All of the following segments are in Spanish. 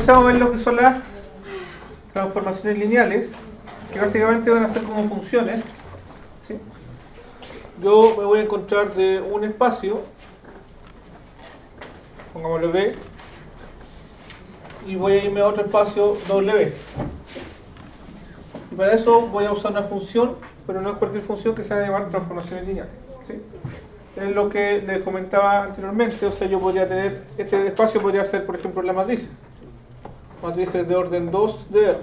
Entonces vamos a ver lo que son las transformaciones lineales, que básicamente van a ser como funciones, ¿sí? Yo me voy a encontrar de un espacio, pongámosle B, y voy a irme a otro espacio W. Y para eso voy a usar una función, pero no es cualquier función, que se va a llamar transformaciones lineales, ¿sí? Es lo que les comentaba anteriormente. O sea, yo podría tener, este espacio podría ser, por ejemplo, la matriz. Matrices de orden 2 de R.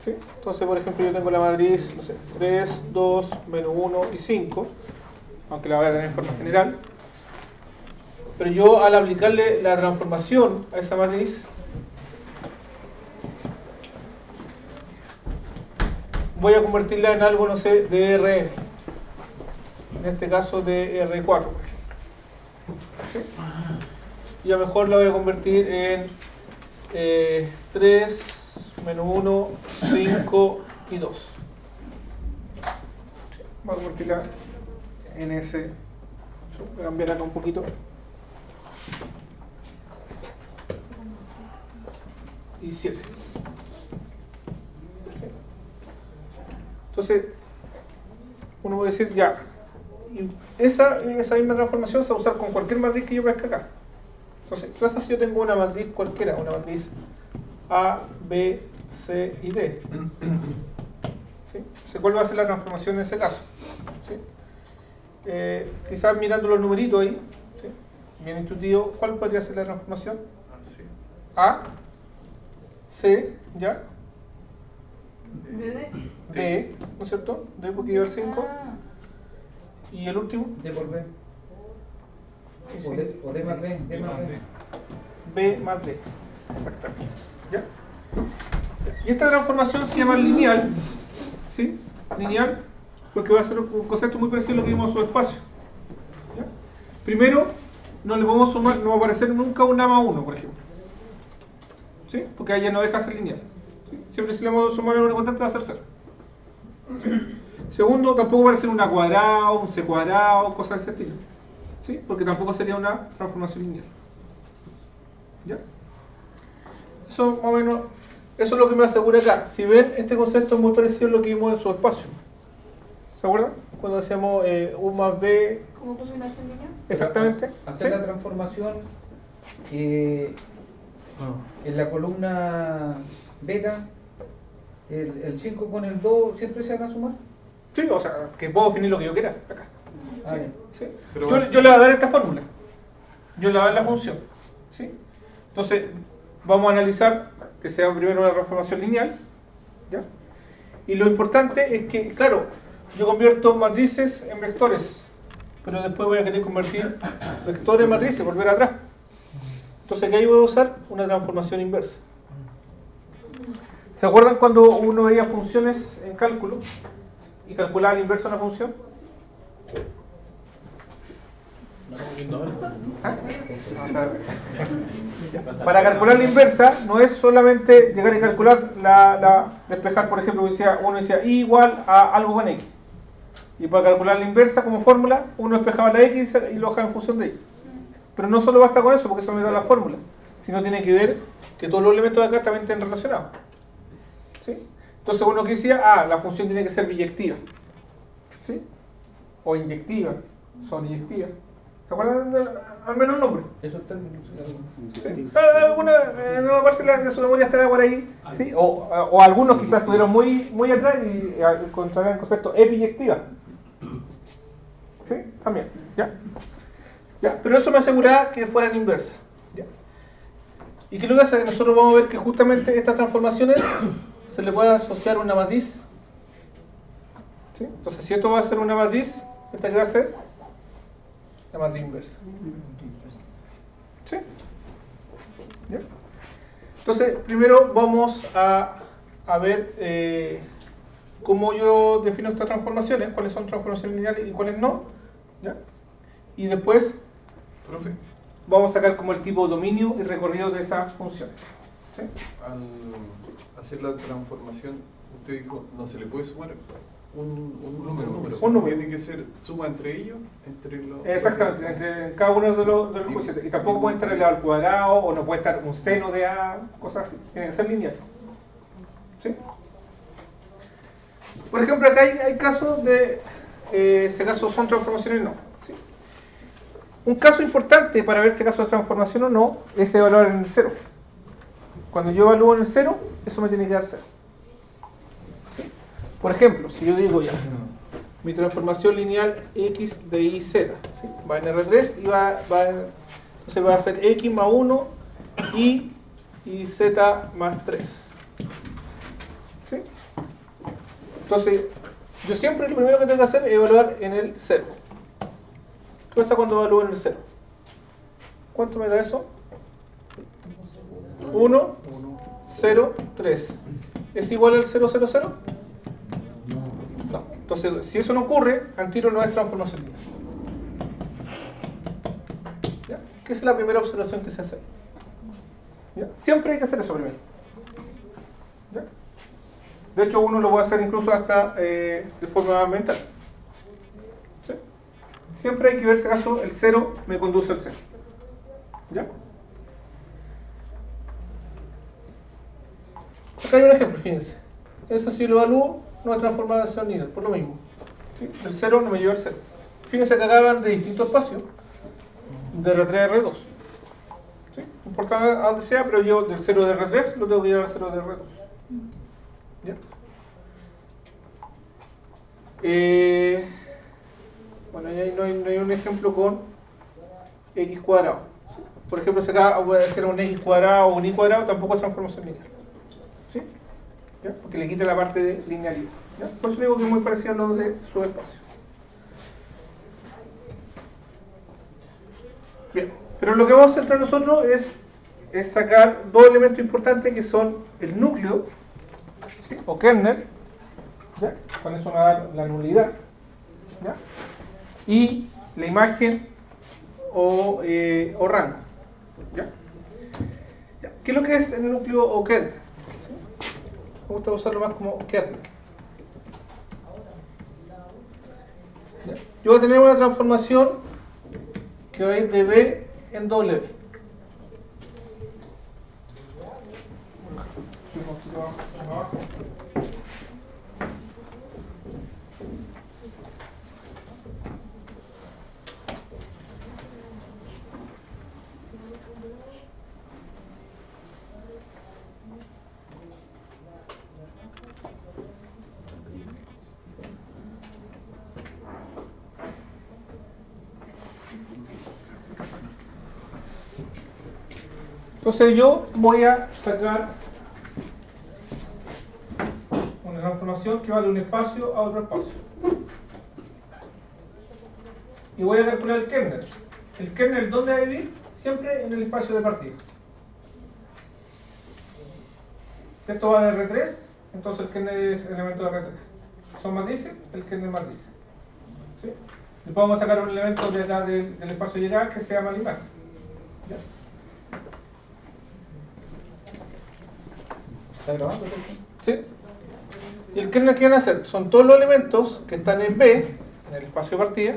¿Sí? Entonces, por ejemplo, yo tengo la matriz, no sé, 3, 2, menos 1 y 5, aunque la voy a tener en forma general. Pero yo, al aplicarle la transformación a esa matriz, voy a convertirla en algo, no sé, de Rn. En este caso de R4. ¿Sí? Y a lo mejor la voy a convertir en 3, menos 1, 5 y 2. Voy a convertirla en ese. Voy a cambiar acá un poquito. Y 7. Entonces, uno puede decir ya. Y esa misma transformación se va a usar con cualquier matriz que yo pesque acá. Entonces, ¿qué pasa si yo tengo una matriz cualquiera? Una matriz A, B, C y D. ¿Sí? Entonces, ¿cuál va a ser la transformación en ese caso? ¿Sí? Quizás mirando los numeritos ahí, ¿sí? Bien intuitivo, ¿cuál podría ser la transformación? A, C, ¿ya? D, ¿no es cierto? D porque lleva el 5. ¿Y el último? D por B. Sí, o D más B. D más B. B más D. Exactamente. ¿Ya? Y esta transformación se llama lineal. ¿Sí? Lineal, porque va a ser un concepto muy parecido a lo que vimos en su espacio. ¿Ya? Primero, no le podemos sumar, no va a aparecer nunca un A más 1, por ejemplo. ¿Sí? Porque ahí ya no deja de ser lineal. ¿Sí? Siempre si le vamos a sumar a una constante va a ser 0. ¿Sí? Segundo, tampoco va a ser un A cuadrado, un C cuadrado, cosas de ese estilo. ¿Sí? Porque tampoco sería una transformación lineal. ¿Ya? Eso más o menos, eso es lo que me asegura acá. Si ven, este concepto es muy parecido a lo que vimos en su espacio. ¿Se acuerdan? Cuando hacíamos U más B. ¿Como combinación lineal? Exactamente. Hacer ¿Sí? la transformación en la columna beta, el 5 con el 2 siempre se van a sumar. Sí, o sea, que puedo definir lo que yo quiera acá. Ah, ¿Sí? Yo le voy a dar esta fórmula. Yo le voy a dar la función. ¿Sí? Entonces, vamos a analizar que sea primero una transformación lineal. ¿Ya? Y lo importante es que, claro, yo convierto matrices en vectores, pero después voy a querer convertir vectores en matrices, volver atrás. Entonces, ¿qué ahí voy a usar? Una transformación inversa. ¿Se acuerdan cuando uno veía funciones en cálculo y calculaba la inversa de una función? ¿Ah? Para calcular la inversa no es solamente llegar a calcular despejar, por ejemplo, uno decía y igual a algo con x, y para calcular la inversa como fórmula uno despejaba la x y lo dejaba en función de y. Pero no solo basta con eso, porque eso me da la fórmula, sino tiene que ver que todos los elementos de acá también estén relacionados. ¿Sí? Entonces uno que decía, la función tiene que ser biyectiva, ¿sí? O inyectiva, son inyectivas. ¿Se acuerdan al menos el nombre? Esos términos. ¿Sí? Alguna parte de su memoria estará por ahí, ¿sí? O algunos quizás estuvieron muy atrás y encontrarán el concepto epiyectiva. ¿Sí? También, ¿ya? ¿Ya? Pero eso me aseguraba que fueran inversas. ¿Ya? ¿Y qué es lo que hace? Nosotros vamos a ver que justamente estas transformaciones se le puede asociar una matriz. ¿Sí? Entonces, si esto va a ser una matriz, ¿esta qué va a ser? La matriz inversa. ¿Sí? ¿Ya? Entonces, primero vamos a ver cómo yo defino estas transformaciones, cuáles son transformaciones lineales y cuáles no. ¿Ya? Y después, profe, vamos a sacar como el tipo dominio y recorrido de esas funciones. ¿Sí? Al hacer la transformación, usted dijo, no se le puede sumar. Un número. Tiene que ser suma entre ellos, entre los... Exactamente, entre cada uno de los coeficientes. Y tampoco puede estar elevado al cuadrado, o no puede estar un seno de A, cosas así. Tiene que ser lineal. ¿Sí? Por ejemplo, acá hay casos de... ese caso son transformaciones o no. ¿Sí? Un caso importante para ver si caso es transformación o no es evaluar en el cero. Cuando yo evalúo en el cero, eso me tiene que dar cero. ¿Sí? Por ejemplo, si yo digo ya, mi transformación lineal x de y z, ¿sí? Va en R3 y entonces va a ser x más 1 y z más 3. ¿Sí? Entonces, yo siempre lo primero que tengo que hacer es evaluar en el 0. ¿Qué pasa cuando evalúo en el 0? ¿Cuánto me da eso? 1, 0, 3. ¿Es igual al 0, 0, 0? No. Entonces, si eso no ocurre, al tiro no es transformación lineal. ¿Ya? ¿Qué es la primera observación que se hace? ¿Ya? Siempre hay que hacer eso primero. ¿Ya? De hecho, uno lo puede hacer incluso hasta de forma mental. ¿Sí? Siempre hay que ver si acaso el 0 me conduce al 0. ¿Ya? Acá hay un ejemplo, fíjense. Eso si lo evalúo, no es transformación lineal, por lo mismo. ¿Sí? El 0 no me lleva al 0. Fíjense que acá van de distintos espacios, de R3 a R2. ¿Sí? No importa a donde sea, pero yo del 0 de R3 lo tengo que llevar al 0 de R2. ¿Ya? Bueno, ahí no hay un ejemplo con x cuadrado. Por ejemplo, si acá voy a hacer un x cuadrado o un y cuadrado, tampoco es transformación lineal. ¿Sí? ¿Ya? Porque le quita la parte de linealidad. ¿Ya? Por eso digo que es muy parecido a lo de subespacio. Bien, pero lo que vamos a centrar nosotros es sacar dos elementos importantes que son el núcleo, ¿sí? O kernel, ¿ya? Con eso va a dar la nulidad, ¿ya? Y la imagen o rango, ¿ya? ¿Ya? ¿Qué es lo que es el núcleo o kernel? ¿Sí? Me gusta usarlo más como kernel. ¿Ya? Yo voy a tener una transformación que va a ir de B en W. Entonces yo voy a sacar una transformación que va de un espacio a otro espacio. Y voy a calcular el kernel. ¿El kernel dónde va a vivir? Siempre en el espacio de partida. Esto va de R3, entonces el kernel es elemento de R3. Son matrices, el kernel matriz. ¿Sí? Después vamos a sacar un elemento de acá del espacio llegar que se llama la imagen. ¿Ya? ¿Está grabando? ¿Sí? Y el kernel que van a hacer son todos los elementos que están en B, en el espacio de partida,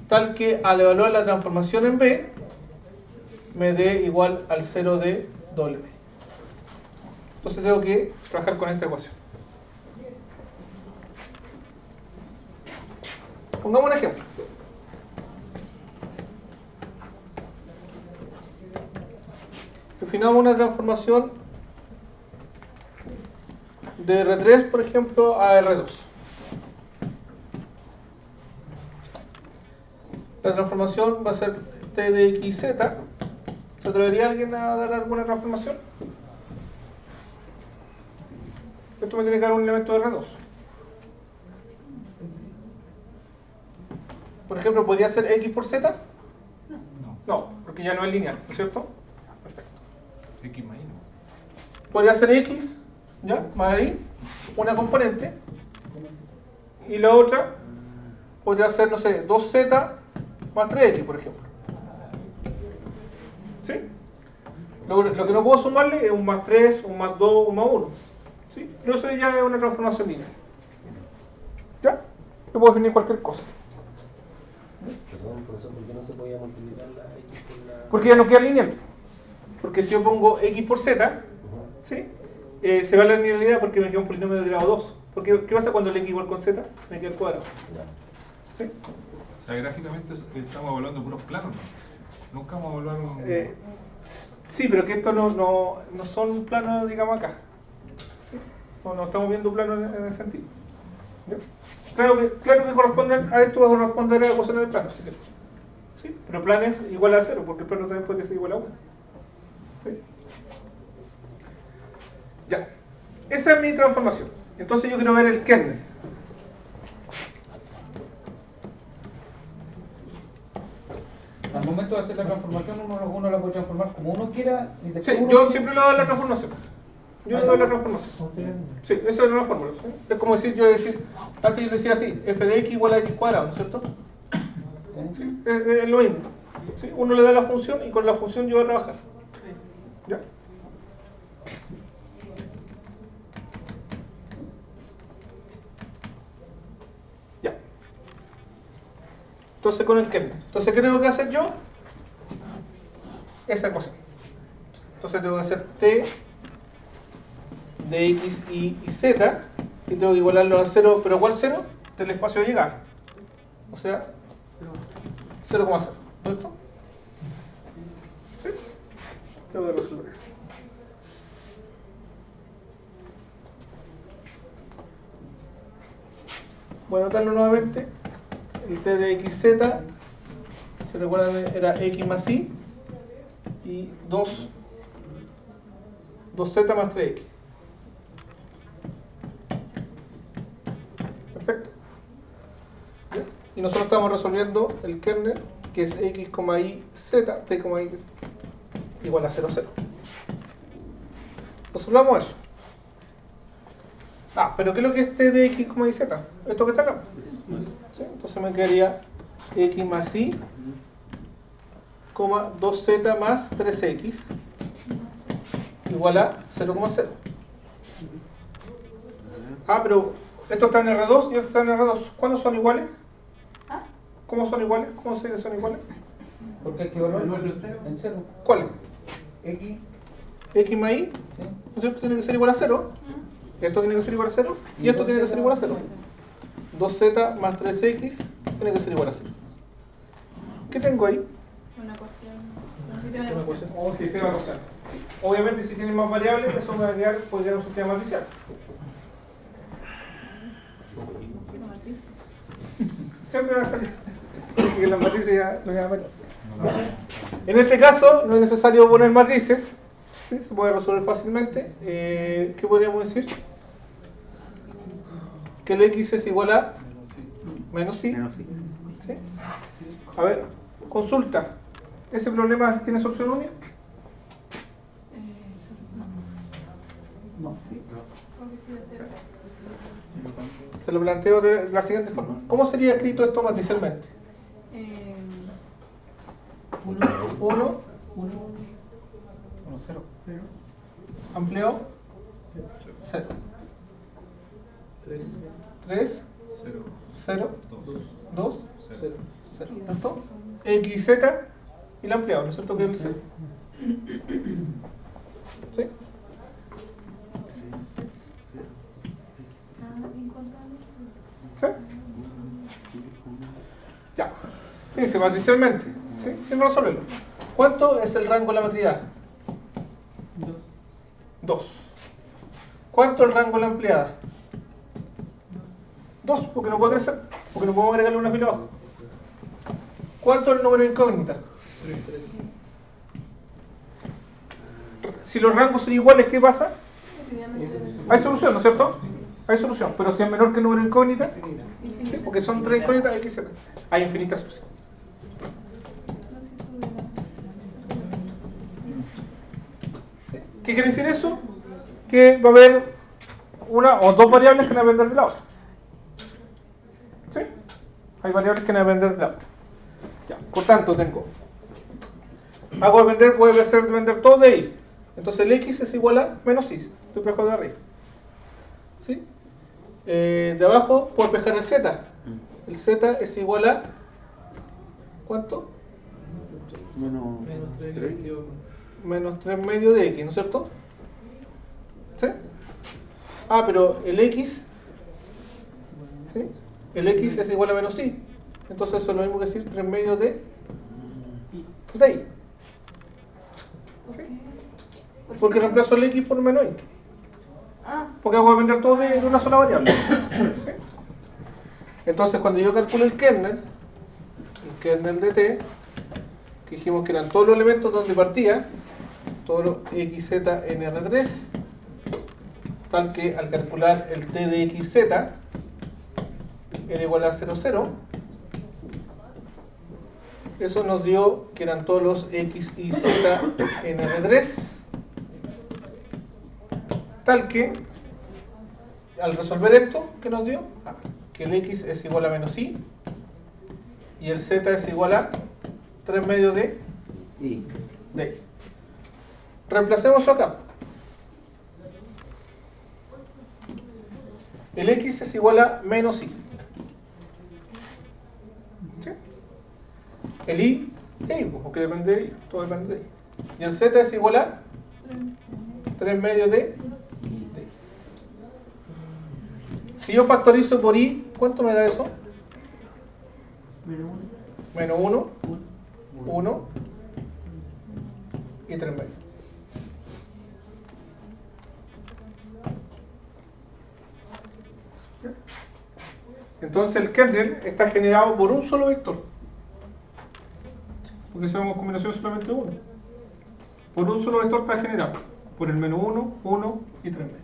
tal que al evaluar la transformación en B me dé igual al 0 de W. Entonces tengo que trabajar con esta ecuación. Pongamos un ejemplo. Definamos una transformación de R3, por ejemplo, a R2. La transformación va a ser T de XZ. ¿Se atrevería alguien a dar alguna transformación? Esto me tiene que dar un elemento de R2. Por ejemplo, ¿podría ser X por Z? No, porque ya no es lineal, ¿no es cierto? Perfecto. X más Y. Podría ser X, ¿ya? Más ahí, una componente. Y la otra podría ser, no sé, 2Z más 3X, por ejemplo. ¿Sí? Lo que no puedo sumarle es un más 3, un más 2, un más 1. ¿Sí? Pero eso ya es una transformación lineal. Yo puedo definir cualquier cosa. Perdón, profesor, ¿por qué no se podía multiplicar la X por la...? Porque ya no queda lineal. Porque si yo pongo X por Z, ¿sí? Se va a la linealidad porque me queda un polinomio de grado 2. Porque, ¿qué pasa cuando el X igual con Z? Me queda el cuadrado. Ya. ¿Sí? O sea, gráficamente estamos evaluando puros planos, ¿no? Nunca vamos a evaluar un... Sí, pero que esto no son planos, digamos, acá. ¿Sí? No estamos viendo planos en ese sentido. ¿Ya? Claro que corresponden a esto, va a corresponder a la ecuación del plano. ¿Sí? Pero planes igual a 0, porque el plano también puede ser igual a 1. ¿Sí? Ya. Esa es mi transformación. Entonces yo quiero ver el kernel. Al momento de hacer la transformación, uno la puede transformar como uno quiera. Y después Sí, uno yo quiere- siempre le doy la transformación. Yo le doy la transformación. Sí, esa es una fórmula. ¿Sí? Es como decir, antes yo decía así, f de x igual a x cuadrado, ¿no es cierto? Sí, es lo mismo. ¿Sí? Uno le da la función y con la función yo voy a trabajar. ¿Ya? Ya. Entonces con el kernel. Entonces, ¿qué tengo que hacer yo? Esa ecuación. Entonces tengo que hacer t de x y z y tengo que igualarlo al 0, pero ¿cuál 0? Del espacio de llegada. O sea, 0,0. ¿Listo? ¿Sí? Tengo que resolver eso. Voy a anotarlo nuevamente. El t de xz, se recuerdan, era x más y 2z más 3x. Perfecto. ¿Ya? Y nosotros estamos resolviendo el kernel, que es x, y, z, t, y igual a 0, 0. Resolvamos eso. Pero ¿qué es lo que es t de x, y, z? Esto que está acá. ¿Sí? Entonces me quedaría x más y, 2z más 3x igual a 0,0. Pero esto está en R2 y esto está en R2. ¿Cuándo son iguales? ¿Cómo son iguales? ¿Cómo se son iguales? Porque hay que evaluarlo en cero. ¿Cuáles? X, X más y, ¿sí? ¿no es cierto? Tiene que ser igual a 0. Esto tiene que ser igual a 0 y esto tiene que ser igual a 0. 2z más 3x tiene que ser igual a 0. ¿Qué tengo ahí? Una ecuación. Un sistema de Una ecuaciones. ecuación o un sistema parcial. Obviamente, si tienen más variables, eso me va a quedar, puede quedar un sistema matricial. Una matriz. Siempre va a salir. Así que las matrices ya lo llaman. En este caso, no es necesario poner matrices. ¿Sí? Se puede resolver fácilmente. ¿Qué podríamos decir? Que el x es igual a menos y. ¿Sí? A ver, consulta. ¿Ese problema tiene solución única? Porque sí, de cero. Se lo planteo de la siguiente forma. ¿Cómo sería escrito esto matricialmente? 1, 0. Ampliado, 0. 3, 0, 2, 0. ¿Cierto? X, Z y el ampliado, ¿no es cierto? Que es el 0. ¿Sí? ¿Sí? Ya. Dice matricialmente, ¿sí? Sin resolverlo. ¿Cuánto es el rango de la matriz A? 2. ¿Cuánto es el rango de la ampliada? 2, porque no puede crecer, porque no podemos agregarle una fila abajo. ¿Cuánto es el número de incógnita? 3. Si los rangos son iguales, ¿qué pasa? Hay solución, ¿no es cierto? Hay solución, pero si es menor que el número de incógnita, ¿sí? Porque son 3 incógnitas, hay que ser. Hay infinitas opciones. ¿Sí? ¿Qué quiere decir eso? Que va a haber una o dos variables que van a depender de la otra. ¿Sí? Hay variables que van a depender de la otra. Ya, por tanto, tengo. Hago depender, puede ser depender todo de y. Entonces el x es igual a menos y. Estoy despejando de arriba. ¿Sí? De abajo puedo despejar el z. el Z es igual a ¿cuánto? Menos 3 medios de X, ¿no es cierto? ¿Sí? Ah, pero el X, ¿sí? El X es igual a menos Y. Entonces eso es lo mismo que decir 3 medios de Y. ¿Sí? Porque reemplazo el X por menos Y. Porque voy a depender todo de una sola variable. ¿Sí? Entonces cuando yo calculo el kernel de T, que dijimos que eran todos los elementos donde partía, todos los xz en R3, tal que al calcular el T de xz era igual a 0, 0, eso nos dio que eran todos los x y z en R3, tal que al resolver esto, ¿qué nos dio? Que el x es igual a menos y el z es igual a 3 medios de y. Reemplacemos eso acá. El x es igual a menos y. ¿Sí? El y, porque depende de y, todo depende de y. Y el z es igual a 3 medios de y. Si yo factorizo por y, ¿cuánto me da eso? Menos 1, 1 y 3 medios. Entonces el kernel está generado por un solo vector. Porque si hacemos combinación solamente uno. Por un solo vector está generado. Por el menos 1, 1 y 3 medios.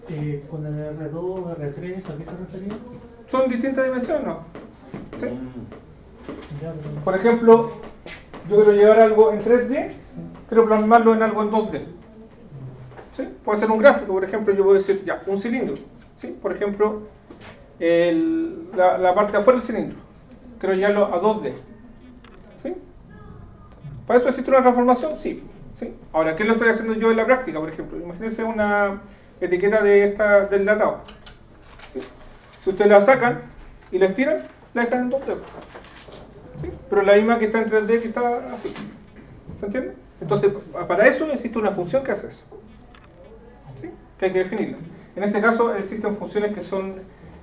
¿Sí? Con el R2, R3, ¿a qué se refería? Son distintas dimensiones, ¿no? ¿Sí? Ya, pero... Por ejemplo, yo quiero llevar algo en 3D, quiero plasmarlo en algo en 2D. ¿Sí? Puede ser un gráfico, por ejemplo, yo puedo decir, ya, un cilindro. ¿Sí? Por ejemplo, la parte de afuera del cilindro. Quiero llevarlo a 2D. ¿Sí? ¿Para eso existe una transformación? Sí. ¿Sí? Ahora, ¿qué lo estoy haciendo yo en la práctica, por ejemplo? Imagínense una etiqueta del datado. ¿Sí? Si ustedes la sacan y la estiran, la dejan en 2D. ¿Sí? Pero la misma que está en 3D que está así. ¿Se entiende? Entonces, para eso existe una función que hace eso. ¿Sí? Que hay que definirla. En este caso existen funciones que son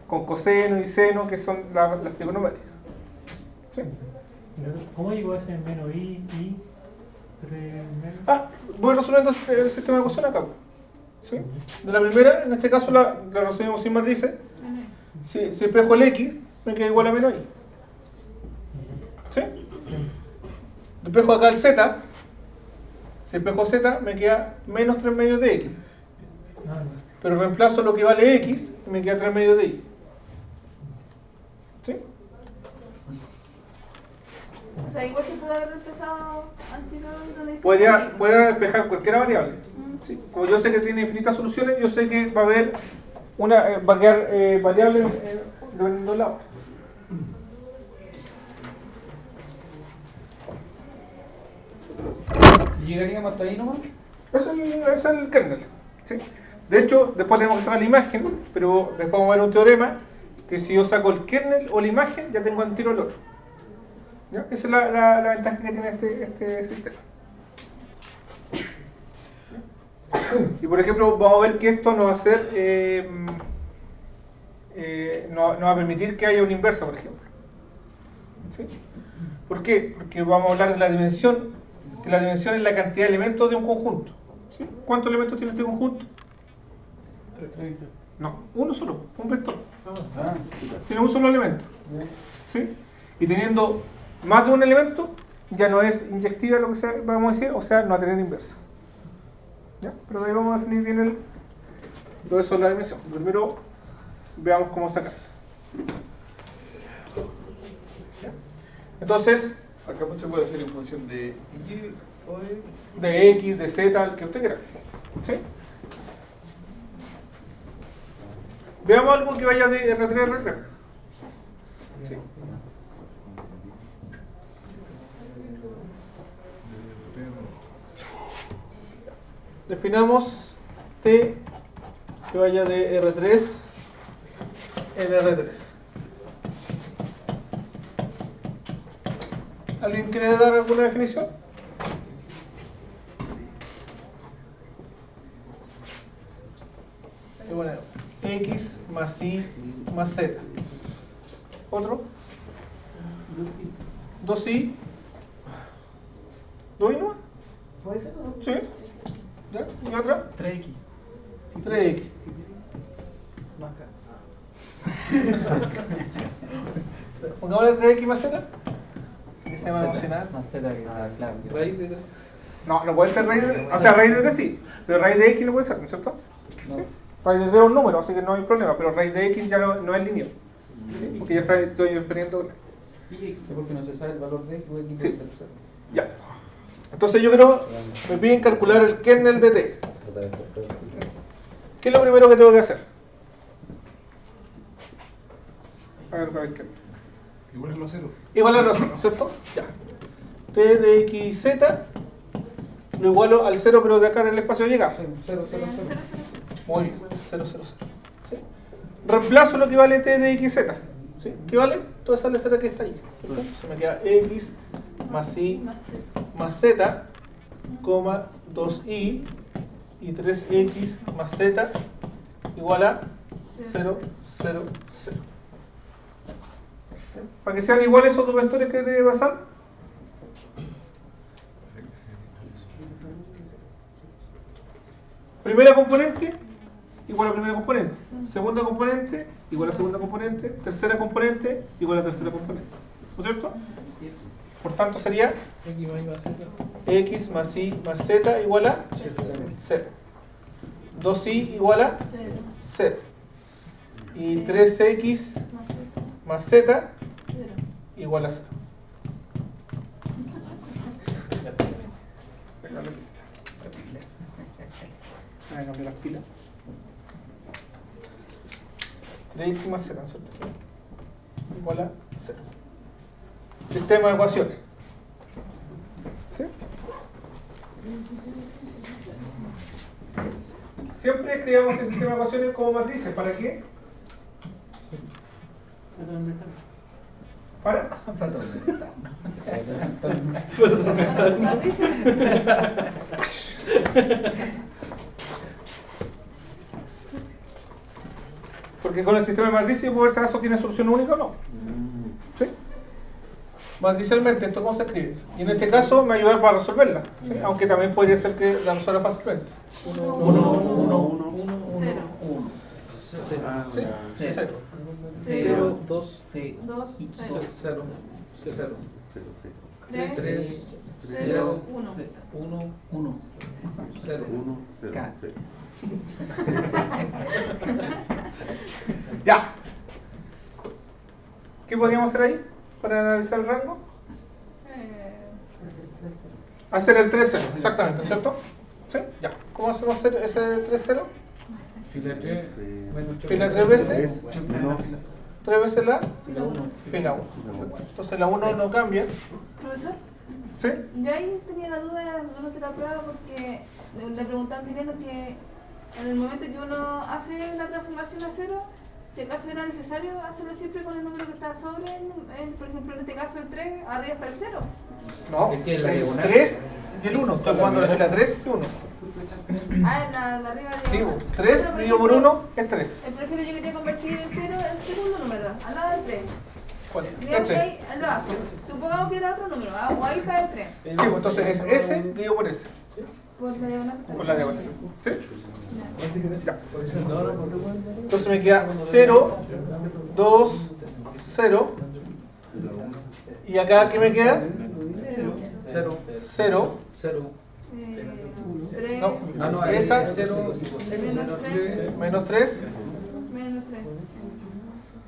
con coseno y seno, que son las trigonométricas. ¿Sí? ¿Cómo llegó a ese menos y 3 menos? Voy resolviendo el sistema de ecuación acá. ¿Sí? De la primera, en este caso la resolvemos sin matrices. Si espejo el x, me queda igual a menos y. ¿Sí? Despejo acá el z. Si espejo z, me queda menos 3 medios de x. Pero reemplazo lo que vale x y me queda 3 medios de y. ¿Sí? O sea, igual se puede haber reemplazado anteriormente donde dice Podría despejar cualquier variable. ¿Sí? Como yo sé que tiene infinitas soluciones, yo sé que va a haber va a quedar variable de los lados. ¿Llegaríamos hasta ahí nomás? Eso es el kernel. ¿Sí? De hecho, después tenemos que sacar la imagen, pero después vamos a ver un teorema que si yo saco el kernel o la imagen, ya tengo al tiro el otro. ¿Ya? Esa es la ventaja que tiene este sistema. Y por ejemplo, vamos a ver que esto no va a hacer, no va a permitir que haya una inversa, por ejemplo. ¿Sí? ¿Por qué? Porque vamos a hablar de la dimensión, que la dimensión es la cantidad de elementos de un conjunto. ¿Sí? ¿Cuántos elementos tiene este conjunto? No, uno solo, un vector. Tiene un solo elemento. ¿Sí? Y teniendo más de un elemento, ya no es inyectiva lo que vamos a decir, o sea, no va a tener inversa. ¿Ya? Pero ahí vamos a definir bien lo de eso es la dimensión. Primero veamos cómo sacar. ¿Ya? Entonces, Acá se puede hacer en función de y o de x, de z, el que usted quiera. ¿Sí? Veamos algo que vaya de R3 a R3. ¿Sí? Definamos T que vaya de R3 en R3. ¿Alguien quiere dar alguna definición? Y bueno, X más Y más Z. ¿Otro? 2Y. ¿2Y no? ¿Puede ser o no? Sí. ¿Ya? ¿Y otra? 3X. 3X. Más acá. Pongámosle 3X más Z. Que se llama emocional. Más Z que claro. Raíz de No, no puede ser raíz de... O sea, raíz de 3 sí. Pero raíz de X no puede ser, ¿no es cierto? No. ¿Sí? Raíz de 3 es un número, así que no hay problema. Pero raíz de X ya no es lineal. ¿Sí? Porque ya estoy infiriendo... porque no se sabe el valor de X o X Sí. puede ser cero. Ya. Entonces yo creo, me piden calcular el kernel de T. ¿Qué es lo primero que tengo que hacer? A ver, el kernel. Igual es lo cero. Igual a 0, ¿cierto? Ya. T de X y Z lo igualo al 0, pero de acá en el espacio llega. Sí, 0, 0, 0. Muy bien, 0, 0, 0. ¿Sí? Reemplazo lo que vale T de X y Z. ¿Sí? ¿Qué vale? Toda esa letra que está ahí. ¿Cierto? Se me queda X más Y más Z, coma 2Y y 3X más Z igual a 0, 0, 0. ¿Sí? Para que sean iguales esos dos vectores que debe pasar. Primera componente igual a primera componente. Segunda componente igual a segunda componente. Tercera componente igual a tercera componente. ¿No es cierto? Por tanto sería X más Y más Z igual a 0. 2Y igual a 0. Y 3X más Z igual a 0. Voy a cambiar las pilas. 3X más Z, ¿no es cierto? Igual a 0. Sistema de ecuaciones. ¿Sí? Siempre escribamos el sistema de ecuaciones como matrices. ¿Para qué? ¿Para? Porque con el sistema de matrices yo puedo ver si acaso tiene solución única o no. ¿Sí? Matricialmente, esto cómo se escribe. Y en este caso me ayuda para resolverla. ¿Sí? Aunque también podría ser que la resuelva fácilmente. 1, 1, 0, 0. ¿Sí? 0. 0, 2, 2, 0, 0, 3, 3, 0, 1. 1, 1, 0, K. Ya. ¿Qué podríamos hacer ahí para analizar el rango? Hacer el 3-0, exactamente, ¿cierto? ¿Sí? Ya. ¿Cómo hacemos ese 3-0? Fila 3, menos 3. Fila 3 veces. Menos 3 veces la Fila 1. fila 1. Entonces la 1 no cambia. Profesor, ¿Sí? yo ahí tenía la duda de la prueba porque le preguntaba primero que en el momento que uno hace la transformación a 0, si acaso era necesario hacerlo siempre con el número que está sobre, por ejemplo en este caso el 3, arriba está el 0. No. Es que es la El diagonal. 3 y el 1. Estoy jugando la fila 3 y 1. Ah, en la de arriba de Sí, diagonal. 3 Pero, dividido por 1 es 3. Por ejemplo, yo quería convertir el 0 en el segundo número, al lado del 3. ¿Cuál? Digamos que Este. ahí, al abajo. Supongamos que era otro número, o ahí está el 3. Sí, pues entonces es S dividido por S. Por la diagonal. Por la diagonal. ¿Sí? Ya. Ya. Entonces me queda 0, 2, 0. ¿Y acá qué me queda? 0. 0. 0. 3. No, Ah, no, esa, 0, Menos 3. menos 3. Menos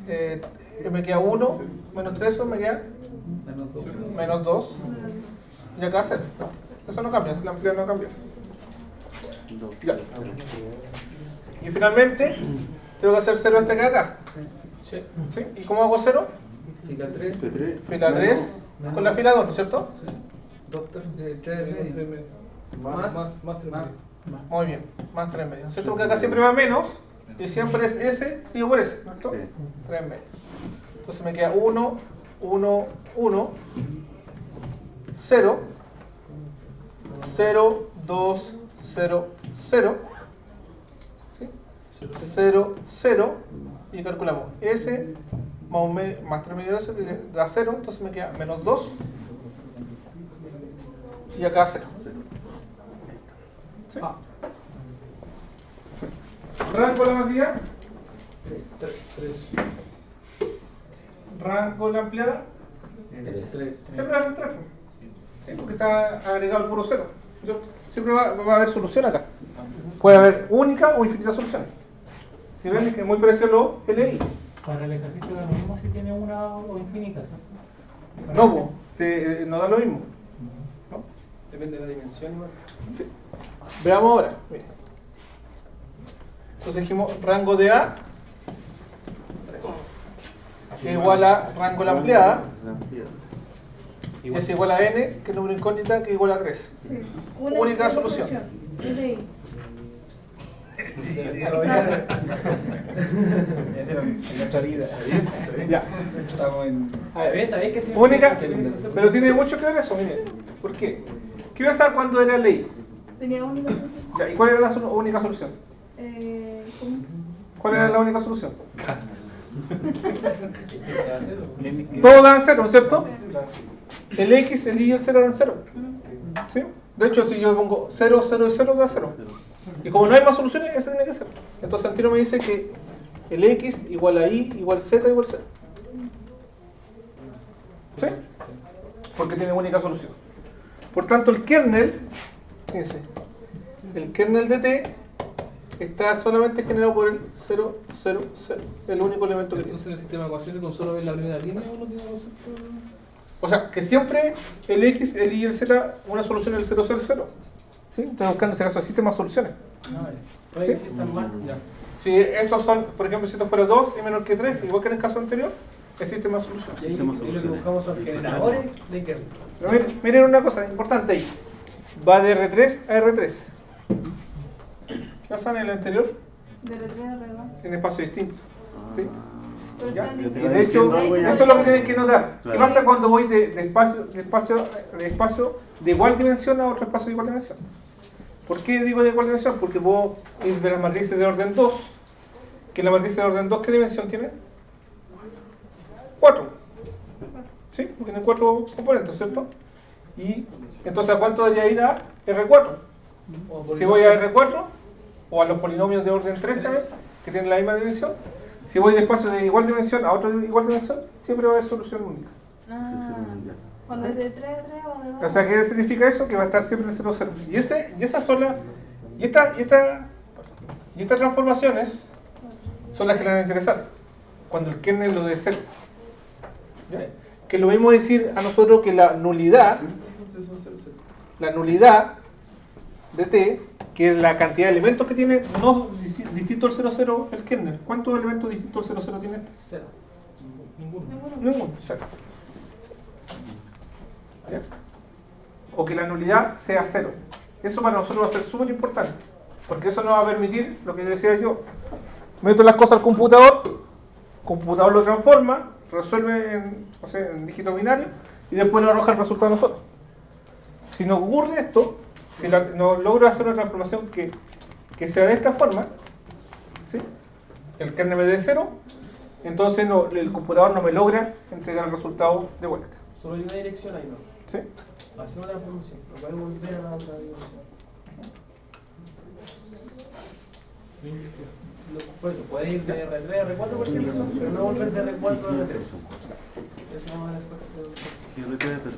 3. Me queda 1. Menos 3, eso me queda menos 2. menos 2. Y acá 0. Eso no cambia, la amplitud no cambia. Ya. Y finalmente, tengo que hacer 0 este que acá. Sí. ¿Sí? ¿Y cómo hago 0? Fila 3. Fila 3 con la fila 2, ¿no es cierto? 2, 3 medio. Más 3 medio. Muy bien, más 3 medios, ¿no es cierto? Porque acá siempre va menos, y siempre es S dividido por S, ¿cierto? 3 medio. Entonces me queda 1, 1, 1, 0, 0, 2, 0, 0, ¿sí? 0, 0, y calculamos S más 3 medio de S da 0, entonces me queda menos 2, y acá 0. ¿Sí? Rango de la matriz. 3. Rango de la ampliada. 3. Siempre va a ser 3. Sí, porque está agregado el puro 0. Siempre va a haber solución acá. Puede haber única o infinita soluciones. Si ven que es muy parecido a lo LI. Para el ejercicio da lo mismo si tiene una o infinita. ¿Sí? No, no da lo mismo. ¿No? Depende de la dimensión igual. Sí. Veamos ahora. Mira. Entonces dijimos rango de A es igual a rango de la ampliada. Es igual a n, que es el número incógnita, que es igual a 3. Sí. Única solución. LI. En nuestra vida. Ya. Estamos en. Está bien que sí. Única, pero tiene mucho que ver eso, mire. ¿Por qué? ¿Qué iba a pasar cuando era ley? Tenía única solución. Ya, ¿y cuál era la única solución? ¿Cómo? ¿Cuál era la única solución? Todos dan 0, ¿no es cierto? El X, el Y y el 0 dan 0. ¿Sí? De hecho, si yo pongo 0, 0 y 0 da 0. Y como no hay más soluciones, ese tiene que ser. Entonces Santino me dice que el X igual a Y igual Z igual 0. ¿Sí? Porque tiene única solución. Por tanto, el kernel, fíjense, el kernel de T está solamente generado por el 0, 0, 0. El único elemento que tiene. Entonces, en el sistema de ecuaciones, con solo ver la primera línea, uno tiene concepto. O sea, que siempre el X, el Y y el Z, una solución es el 0, 0, 0. ¿Sí? Estoy buscando en ese caso sistemas soluciones. Por ahí sí están mal. Ya. Si estos son, por ejemplo, si esto fuera 2 y menor que 3, igual que en el caso anterior, existe más soluciones. Y ahí lo que buscamos son generadores de kernel. Pero miren una cosa importante ahí. Va de R3 a R3. ¿Qué pasa en el anterior? De R3 a R2. En espacio distinto. ¿Sí? Pero ¿Ya? están Y Yo te de iba hecho, diciendo algo ya. eso es lo que tienen que notar. ¿Qué Claro. pasa cuando voy de espacio de igual dimensión a otro espacio de igual dimensión? ¿Por qué digo de igual dimensión? Porque puedo ir de las matrices de orden 2, que la matriz de orden 2, ¿qué dimensión tiene? 4. ¿Sí? Porque tiene 4 componentes, ¿cierto? Y entonces, ¿a cuánto debería ir a R4? Si voy a R4, o a los polinomios de orden 3 también, que tienen la misma dimensión, si voy de espacio de igual dimensión a otro de igual dimensión, siempre va a haber solución única. Cuando es de 3 a 3 o de 2. O sea, ¿qué significa eso? Que va a estar siempre en 0, 0. Y esas son las... Y estas transformaciones son las que le van a interesar. Cuando el kernel lo de 0. ¿Ya? Que lo mismo decir a nosotros que la nulidad de T, que es la cantidad de elementos que tiene, no distinto al 0, 0 el kernel. ¿Cuántos elementos distintos al 0, 0 tiene este? Cero. Ninguno, cero. ¿Ya? O que la nulidad sea 0. Eso para nosotros va a ser súper importante, porque eso nos va a permitir, lo que decía yo, meto las cosas al computador lo transforma, resuelve en dígitos binarios y después nos arroja el resultado a nosotros. Si nos ocurre esto, si no logro hacer una transformación que sea de esta forma, ¿sí? El kernel me dé 0, entonces el computador no me logra entregar el resultado de vuelta. Solo hay una dirección ahí, ¿no? ¿Sí? Hacer una transformación. Lo cual volver a la otra dimensión. Por eso, puede ir de R3 a R4, por ejemplo, pero no volver de R4 a R3. Eso no va a después. Y recuerda,